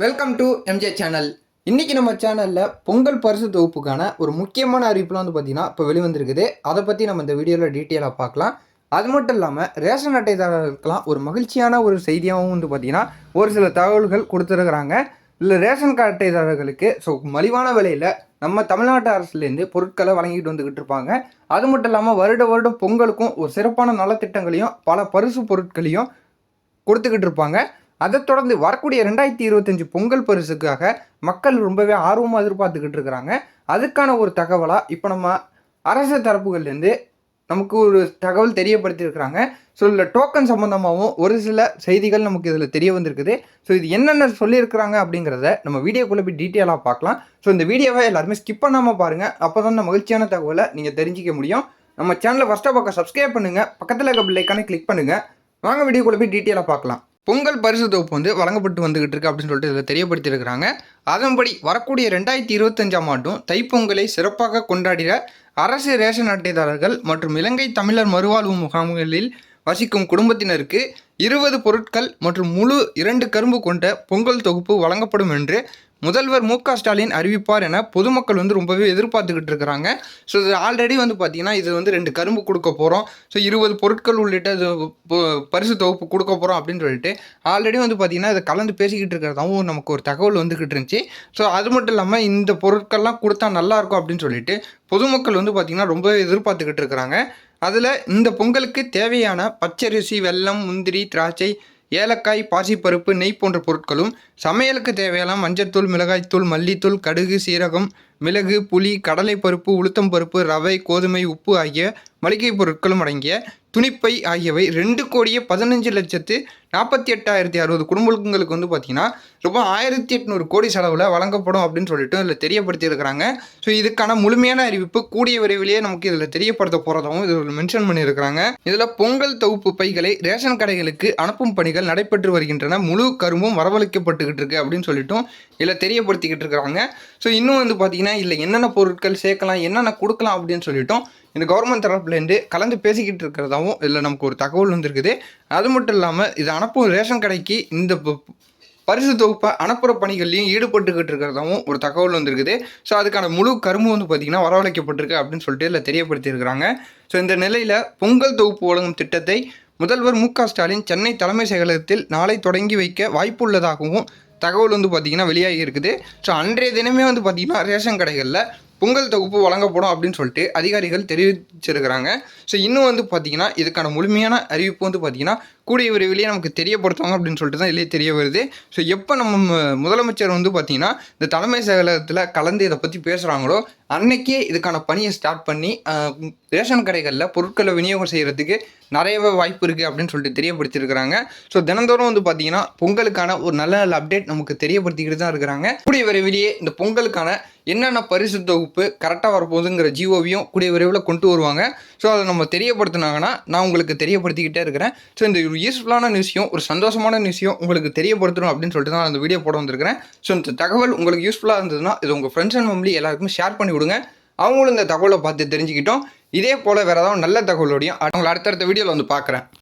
Welcome to MJ channel. இன்றைக்கி நம்ம சேனலில் பொங்கல் பரிசு தொகுப்புக்கான ஒரு முக்கியமான அறிவிப்புலாம் பார்த்தீங்கன்னா இப்போ வெளிவந்திருக்குது. அதை பற்றி நம்ம இந்த வீடியோவில் டீட்டெயிலாக பார்க்கலாம். அது மட்டும் இல்லாமல் ரேஷன் அட்டைதாரர்களுக்கெல்லாம் ஒரு மகிழ்ச்சியான ஒரு செய்தியாகவும் பார்த்தீங்கன்னா ஒரு சில தகவல்கள் கொடுத்துருக்குறாங்க. இல்லை ரேஷன் கார்டு அட்டைதாரர்களுக்கு மலிவான விலையில் நம்ம தமிழ்நாட்டு அரசுலேருந்து பொருட்களை வழங்கிட்டு வந்துக்கிட்டு இருப்பாங்க. அது மட்டும் இல்லாமல் வருடம் பொங்கலுக்கும் ஒரு சிறப்பான நலத்திட்டங்களையும் பல பரிசு பொருட்களையும் கொடுத்துக்கிட்டு இருப்பாங்க. அதை தொடர்ந்து வரக்கூடிய 2025 பொங்கல் பரிசுக்காக மக்கள் ரொம்பவே ஆர்வமாக எதிர்பார்த்துக்கிட்டு இருக்கிறாங்க. அதுக்கான ஒரு தகவலாக இப்போ நம்ம அரசு தரப்புகள்லேருந்து நமக்கு ஒரு தகவல் தெரியப்படுத்தியிருக்கிறாங்க. இதில் டோக்கன் சம்மந்தமாகவும் ஒரு சில செய்திகள் நமக்கு இதில் தெரிய வந்திருக்குது. இது என்னென்ன சொல்லியிருக்கிறாங்க அப்படிங்கிறத நம்ம வீடியோக்குள்ளே போய் டீட்டெயிலாக பார்க்கலாம். இந்த வீடியோவை எல்லாருமே ஸ்கிப் பண்ணாமல் பாருங்கள். அப்போ தான் இந்த மகிழ்ச்சியான தகவலை நீங்கள் தெரிஞ்சிக்க முடியும். நம்ம சேனலை ஃபஸ்ட்டாக பக்கம் சப்ஸ்கிரைப் பண்ணுங்கள், பக்கத்தில் இருக்க பெல் ஐக்கானை கிளிக் பண்ணுங்கள். வாங்க வீடியோக்குள்ளே போய் டீட்டெயிலாக பார்க்கலாம். பொங்கல் பரிசு தொகுப்பு வழங்கப்பட்டு வந்துகிட்டு இருக்கு அப்படின்னு சொல்லிட்டு இதில் தெரியப்படுத்தியிருக்கிறாங்க. அதன்படி வரக்கூடிய 2025 ஆண்டும் தைப்பொங்கலை சிறப்பாக கொண்டாடிட அரசு ரேஷன் அட்டைதாரர்கள் மற்றும் இலங்கை தமிழர் மறுவாழ்வு முகாம்களில் வசிக்கும் குடும்பத்தினருக்கு 20 பொருட்கள் மற்றும் முழு 2 கரும்பு கொண்ட பொங்கல் தொகுப்பு வழங்கப்படும் என்று முதல்வர் மு.க. ஸ்டாலின் அறிவிப்பார் என பொதுமக்கள் ரொம்பவே எதிர்பார்த்துக்கிட்டு இருக்கிறாங்க. இது ஆல்ரெடி பார்த்தீங்கன்னா இது 2 கரும்பு கொடுக்க போகிறோம், 20 பொருட்கள் உள்ளிட்ட பரிசு தொகுப்பு கொடுக்க போகிறோம் அப்படின்னு சொல்லிட்டு ஆல்ரெடி பார்த்தீங்கன்னா இதை கலந்து பேசிக்கிட்டு இருக்கிறதாவும் நமக்கு ஒரு தகவல் வந்துக்கிட்டு இருந்துச்சு. அது மட்டும் இல்லாமல் இந்த பொருட்கள்லாம் கொடுத்தா நல்லாயிருக்கும் அப்படின்னு சொல்லிட்டு பொதுமக்கள் பார்த்தீங்கன்னா ரொம்ப எதிர்பார்த்துக்கிட்டு இருக்கிறாங்க. அதில் இந்த பொங்கலுக்கு தேவையான பச்சரிசி, வெல்லம், முந்திரி, திராட்சை, ஏலக்காய், பாசிப்பருப்பு, நெய் போன்ற பொருட்களும், சமையலுக்கு தேவையான மஞ்சள்தூள், மிளகாய்த்தூள், மல்லித்தூள், கடுகு, சீரகம், மிளகு, புளி, கடலைப்பருப்பு, உளுத்தம் பருப்பு, ரவை, கோதுமை, உப்பு ஆகிய மளிகை பொருட்களும் அடங்கிய துணிப்பை ஆகியவை 2,15,48,060 குடும்பங்களுக்கு பார்த்தீங்கன்னா ரூபாய் 1,800 கோடி செலவில் வழங்கப்படும் அப்படின்னு சொல்லிட்டு இதில் தெரியப்படுத்தியிருக்கிறாங்க. இதுக்கான முழுமையான அறிவிப்பு கூடிய விரைவிலேயே நமக்கு இதில் தெரியப்படுத்த போகிறதாகவும் இதில் மென்ஷன் பண்ணியிருக்கிறாங்க. இதில் பொங்கல் தொகுப்பு பைகளை ரேஷன் கடைகளுக்கு அனுப்பும் பணிகள் நடைபெற்று வருகின்றன. முழு கரும்பும் வரவழைக்கப்பட்டுக்கிட்டு இருக்கு அப்படின்னு சொல்லிட்டும் இதில் தெரியப்படுத்திக்கிட்டு இருக்கிறாங்க. இன்னும் பார்த்தீங்கன்னா இல்லை என்னென்ன பொருட்கள் சேர்க்கலாம், என்னென்ன கொடுக்கலாம் அப்படின்னு சொல்லிட்டோம் இந்த கவர்மெண்ட் தரப்புலேருந்து கலந்து பேசிக்கிட்டு இருக்கிறதாவும் இதில் நமக்கு ஒரு தகவல் வந்துருக்குது. அது மட்டும் இல்லாமல் இது அனுப்பும் ரேஷன் கடைக்கு இந்த பரிசு தொகுப்பை அனுப்புகிற பணிகள்லையும் ஈடுபட்டுக்கிட்டு இருக்கிறதாவும் ஒரு தகவல் வந்துருக்குது. அதுக்கான முழு கரும்பு பார்த்திங்கன்னா வரவழைக்கப்பட்டிருக்கு அப்படின்னு சொல்லிட்டு இதில் தெரியப்படுத்தியிருக்கிறாங்க. இந்த நிலையில் பொங்கல் தொகுப்பு வழங்கும் திட்டத்தை முதல்வர் மு.க. ஸ்டாலின் சென்னை தலைமைச் செயலகத்தில் நாளை தொடங்கி வைக்க வாய்ப்பு உள்ளதாகவும் தகவல் பார்த்திங்கன்னா வெளியாகி இருக்குது. அன்றைய தினமே பார்த்திங்கன்னா ரேஷன் கடைகளில் பொங்கல் தொகுப்பு வழங்கப்படும் அப்படின்னு சொல்லிட்டு அதிகாரிகள் தெரிவிச்சிருக்கிறாங்க. இன்னும் பார்த்தீங்கன்னா இதுக்கான முழுமையான அறிவிப்பு பார்த்தீங்கன்னா கூடிய விரைவிலேயே நமக்கு தெரியப்படுத்துவாங்க அப்படின்னு சொல்லிட்டு தான் இதிலே தெரிய வருது. எப்போ நம்ம முதலமைச்சர் பார்த்தீங்கன்னா இந்த தலைமை செயலகத்தில் கலந்து இதை பற்றி பேசுகிறாங்களோ அன்னைக்கே இதுக்கான பணியை ஸ்டார்ட் பண்ணி ரேஷன் கடைகளில் பொருட்களை விநியோகம் செய்கிறதுக்கு நிறையவே வாய்ப்பு இருக்குது அப்படின்னு சொல்லிட்டு தெரியப்படுத்தியிருக்கிறாங்க. தினந்தோறும் பார்த்தீங்கன்னா பொங்கலுக்கான ஒரு நல்ல நல்ல அப்டேட் நமக்கு தெரியப்படுத்திக்கிட்டு தான் இருக்கிறாங்க. கூடிய விரைவிலேயே இந்த பொங்கலுக்கான என்னென்ன பரிசு தொகுப்பு கரெக்டாக வரப்போகுதுங்கிற ஜிஓவியும் கூடிய விரைவில் கொண்டு வருவாங்க. அதை நம்ம தெரியப்படுத்தினாங்கன்னா நான் உங்களுக்கு தெரியப்படுத்திக்கிட்டே இருக்கிறேன். இந்த யூஸ்ஃபுல்லான நியூஸையும் ஒரு சந்தோஷமான நியூஸையும் உங்களுக்கு தெரியப்படுத்தணும் அப்படின்னு சொல்லிட்டு தான் அந்த வீடியோ போட வந்திருக்கிறேன். இந்த தகவல் உங்களுக்கு யூஸ்ஃபுல்லாக இருந்ததுன்னா இது உங்கள் ஃப்ரெண்ட்ஸ் அண்ட் ஃபேமிலி எல்லாருக்குமே ஷேர் பண்ணி விடுங்க. அவங்களும் இந்த தகவலை பார்த்து தெரிஞ்சுக்கிட்டோம். இதே போல் வேறு ஏதாவது நல்ல தகவலோடையும் அவங்களை அடுத்தடுத்த வீடியோவில் பார்க்குறேன்.